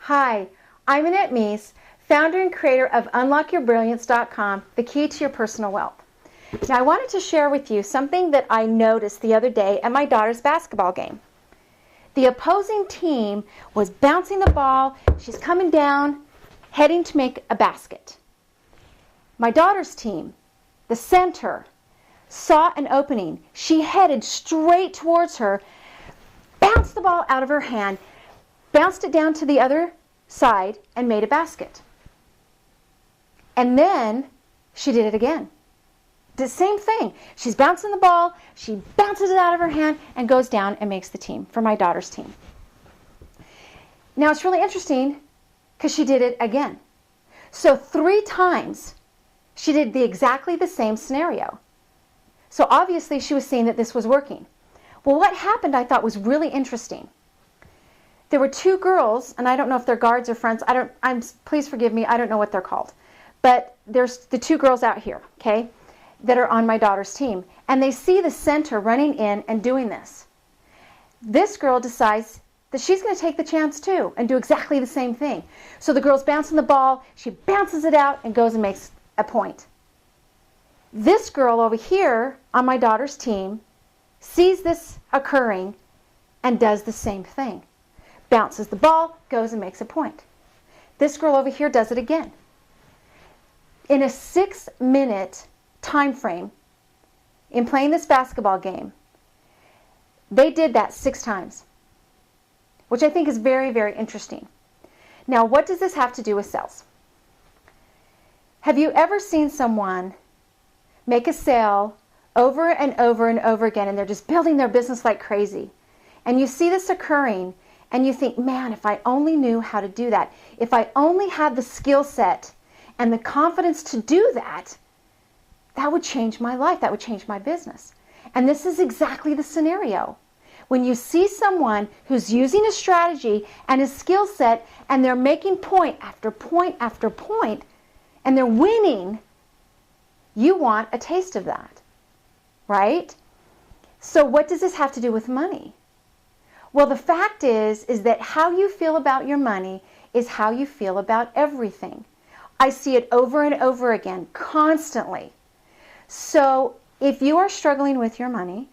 Hi, I'm Annette Meese, founder and creator of UnlockYourBrilliance.com, the key to your personal wealth. Now, I wanted to share with you something that I noticed the other day at my daughter's basketball game. The opposing team was bouncing the ball. She's coming down, heading to make a basket. My daughter's team, the center, saw an opening. She headed straight towards her, bounced the ball out of her hand, bounced it down to the other side, and made a basket. And then she did it again. The same thing. She's bouncing the ball, she bounces it out of her hand, and goes down and makes the team for my daughter's team. Now it's really interesting because she did it again. So 3 times she did exactly the same scenario. So obviously she was seeing that this was working. Well, what happened I thought was really interesting. There were 2 girls, and I don't know if they're guards or fronts. Please forgive me, I don't know what they're called. But there's the 2 girls out here, okay, that are on my daughter's team. And they see the center running in and doing this. This girl decides that she's going to take the chance too and do exactly the same thing. So the girl's bouncing the ball, she bounces it out and goes and makes a point. This girl over here on my daughter's team sees this occurring and does the same thing. Bounces the ball, goes and makes a point. This girl over here does it again. In a 6-minute time frame in playing this basketball game, they did that 6 times, which I think is very, very interesting. Now, what does this have to do with sales? Have you ever seen someone make a sale over and over and over again, and they're just building their business like crazy? And you see this occurring, and you think, man, if I only knew how to do that, if I only had the skill set and the confidence to do that, that would change my life, that would change my business. And this is exactly the scenario. When you see someone who's using a strategy and a skill set, and they're making point after point after point, and they're winning, you want a taste of that, right? So what does this have to do with money? Well, the fact is that how you feel about your money is how you feel about everything. I see it over and over again, constantly. So if you are struggling with your money,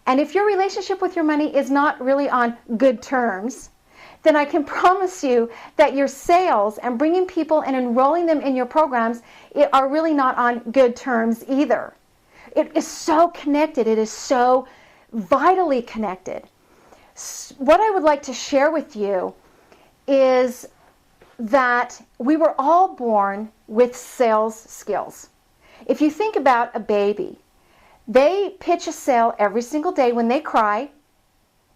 and if your relationship with your money is not really on good terms, then I can promise you that your sales and bringing people and enrolling them in your programs are really not on good terms either. It is so connected. It is so vitally connected. What I would like to share with you is that we were all born with sales skills. If you think about a baby, they pitch a sale every single day when they cry.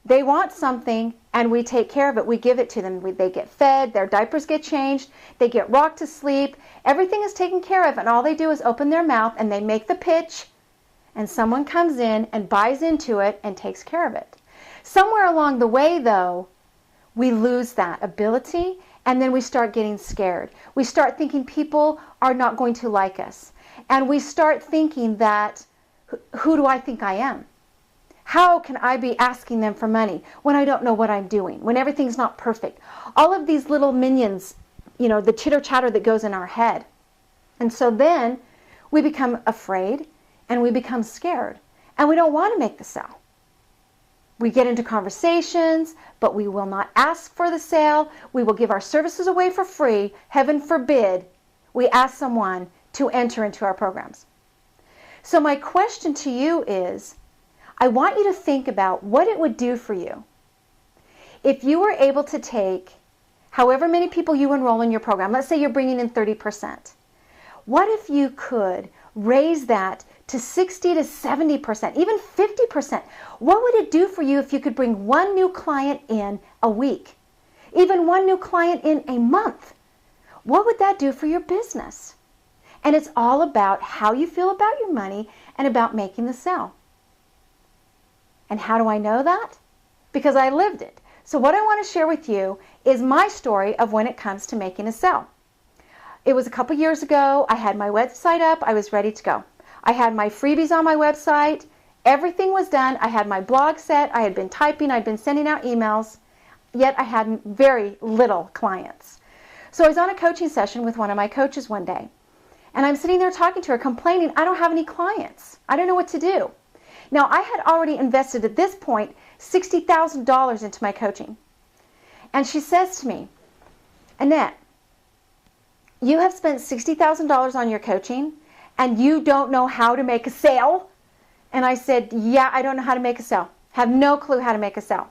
They want something, and we take care of it. We give it to them. They get fed, their diapers get changed, they get rocked to sleep. Everything is taken care of, and all they do is open their mouth, and they make the pitch, and someone comes in and buys into it and takes care of it. Somewhere along the way, though, we lose that ability, and then we start getting scared. We start thinking people are not going to like us. And we start thinking that, who do I think I am? How can I be asking them for money when I don't know what I'm doing, when everything's not perfect? All of these little minions, the chitter-chatter that goes in our head. And so then we become afraid, and we become scared, and we don't want to make the sale. We get into conversations, but we will not ask for the sale. We will give our services away for free. Heaven forbid we ask someone to enter into our programs. So my question to you is, I want you to think about what it would do for you if you were able to take however many people you enroll in your program. Let's say you're bringing in 30%. What if you could raise that to 60 to 70%, even 50%? What would it do for you if you could bring 1 new client in a week, even 1 new client in a month? What would that do for your business? And it's all about how you feel about your money and about making the sale. And how do I know that? Because I lived it. So what I want to share with you is my story of when it comes to making a sale. It was a couple years ago. I had my website up. I was ready to go. I had my freebies on my website. Everything was done. I had my blog set. I had been typing. I'd been sending out emails. yet I had very little clients. So I was on a coaching session with one of my coaches one day, and I'm sitting there talking to her, complaining, I don't have any clients. I don't know what to do. Now, I had already invested at this point $60,000 into my coaching. And she says to me, Annette, you have spent $60,000 on your coaching and you don't know how to make a sale? And I said, yeah, I don't know how to make a sale. Have no clue how to make a sale.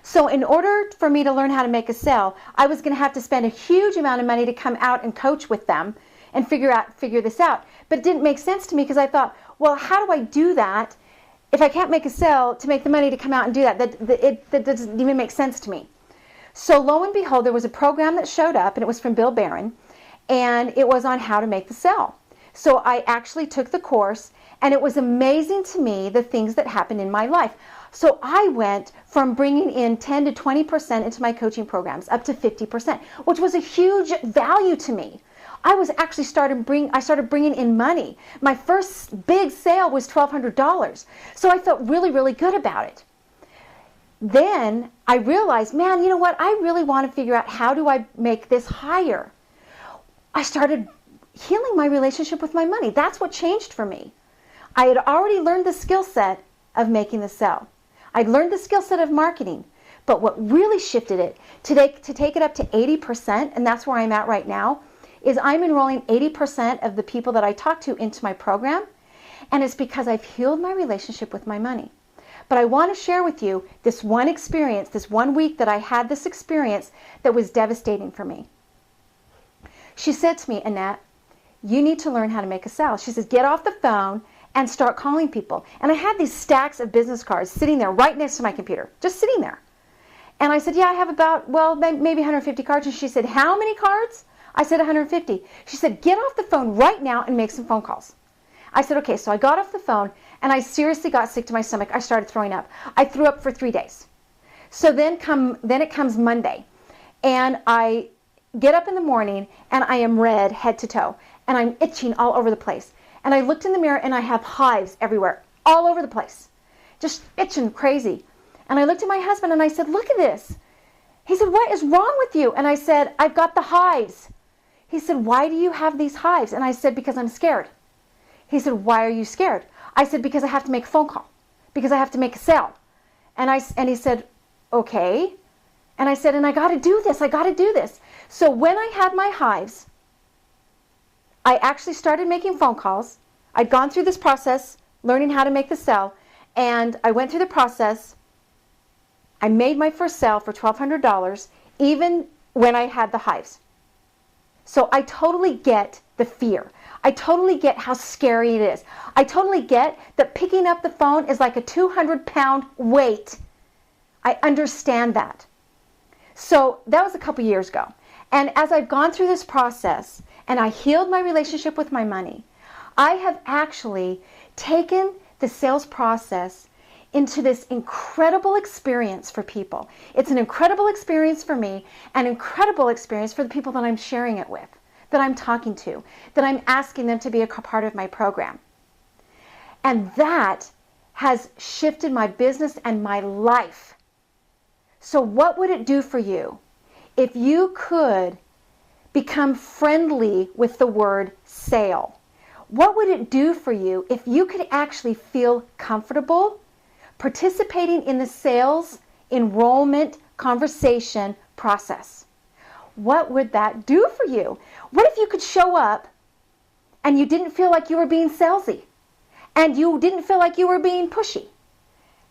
So in order for me to learn how to make a sale, I was going to have to spend a huge amount of money to come out and coach with them and figure this out. But it didn't make sense to me because I thought, well, how do I do that if I can't make a sale to make the money to come out and do that? That doesn't even make sense to me. So lo and behold, there was a program that showed up, and it was from Bill Barron, and it was on how to make the sale. So I actually took the course, and it was amazing to me the things that happened in my life. So I went from bringing in 10 to 20% into my coaching programs up to 50%, which was a huge value to me. I started bringing in money. My first big sale was $1,200. So I felt really, really good about it. Then I realized, man, you know what? I really want to figure out how do I make this higher. I started healing my relationship with my money. That's what changed for me. I had already learned the skill set of making the sale. I'd learned the skill set of marketing. But what really shifted it to take it up to 80%, and that's where I'm at right now, is I'm enrolling 80% of the people that I talk to into my program, and it's because I've healed my relationship with my money. But I want to share with you this one experience, this 1 week that I had this experience that was devastating for me. She said to me, Annette, you need to learn how to make a sale. She says, get off the phone and start calling people. And I had these stacks of business cards sitting there right next to my computer, just sitting there. And I said, yeah, I have about, well, maybe 150 cards. And she said, how many cards? I said 150. She said, get off the phone right now and make some phone calls. I said, okay. So I got off the phone and I seriously got sick to my stomach. I started throwing up. I threw up for 3 days. So then it comes Monday, and I get up in the morning and I am red head to toe and I'm itching all over the place. And I looked in the mirror and I have hives everywhere, all over the place, just itching crazy. And I looked at my husband and I said, look at this. He said, what is wrong with you? And I said, I've got the hives. He said, why do you have these hives? And I said, because I'm scared. He said, why are you scared? I said, because I have to make a phone call, because I have to make a sale. And he said, okay. And I said, and I got to do this. So when I had my hives, I actually started making phone calls. I'd gone through this process, learning how to make the sale, and I went through the process. I made my first sale for $1,200, even when I had the hives. So I totally get the fear. I totally get how scary it is. I totally get that picking up the phone is like a 200-pound weight. I understand that. So that was a couple years ago. And as I've gone through this process and I healed my relationship with my money, I have actually taken the sales process into this incredible experience for people. It's an incredible experience for me, an incredible experience for the people that I'm sharing it with, that I'm talking to, that I'm asking them to be a part of my program. And that has shifted my business and my life. So what would it do for you if you could become friendly with the word sale? What would it do for you if you could actually feel comfortable participating in the sales enrollment conversation process? What would that do for you? What if you could show up and you didn't feel like you were being salesy, and you didn't feel like you were being pushy,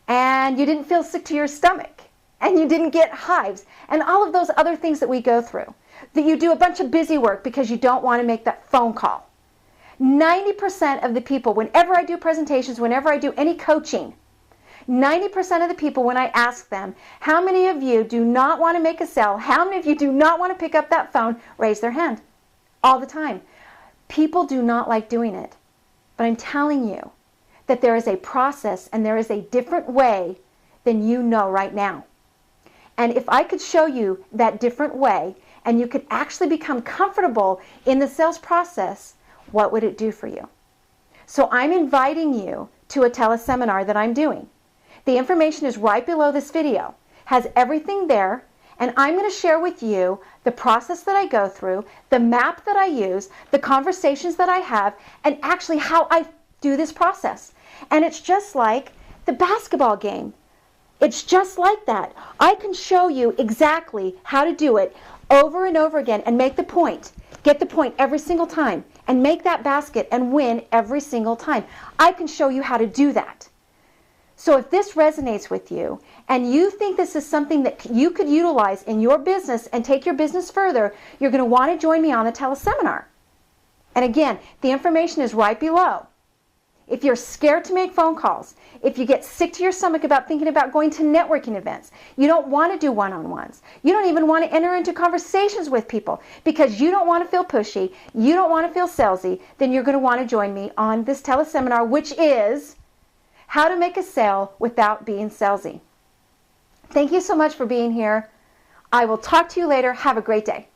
and you didn't feel sick to your stomach, and you didn't get hives, and all of those other things that we go through, that you do a bunch of busy work because you don't want to make that phone call. 90% of the people, whenever I do presentations, whenever I do any coaching, 90% of the people, when I ask them, how many of you do not want to make a sale? How many of you do not want to pick up that phone? Raise their hand. All the time. People do not like doing it. But I'm telling you that there is a process and there is a different way than you know right now. And if I could show you that different way and you could actually become comfortable in the sales process, what would it do for you? So I'm inviting you to a teleseminar that I'm doing. The information is right below this video. Has everything there, And I'm going to share with you the process that I go through, the map that I use, the conversations that I have, and actually how I do this process. And it's just like the basketball game. It's just like that. I can show you exactly how to do it over and over again and make the point. Get the point every single time and make that basket and win every single time. I can show you how to do that. So if this resonates with you and you think this is something that you could utilize in your business and take your business further, you're going to want to join me on the teleseminar. And again, the information is right below. If you're scared to make phone calls, if you get sick to your stomach about thinking about going to networking events, you don't want to do one-on-ones, you don't even want to enter into conversations with people because you don't want to feel pushy, you don't want to feel salesy, then you're going to want to join me on this teleseminar, which is how to make a sale without being salesy. Thank you so much for being here. I will talk to you later. Have a great day.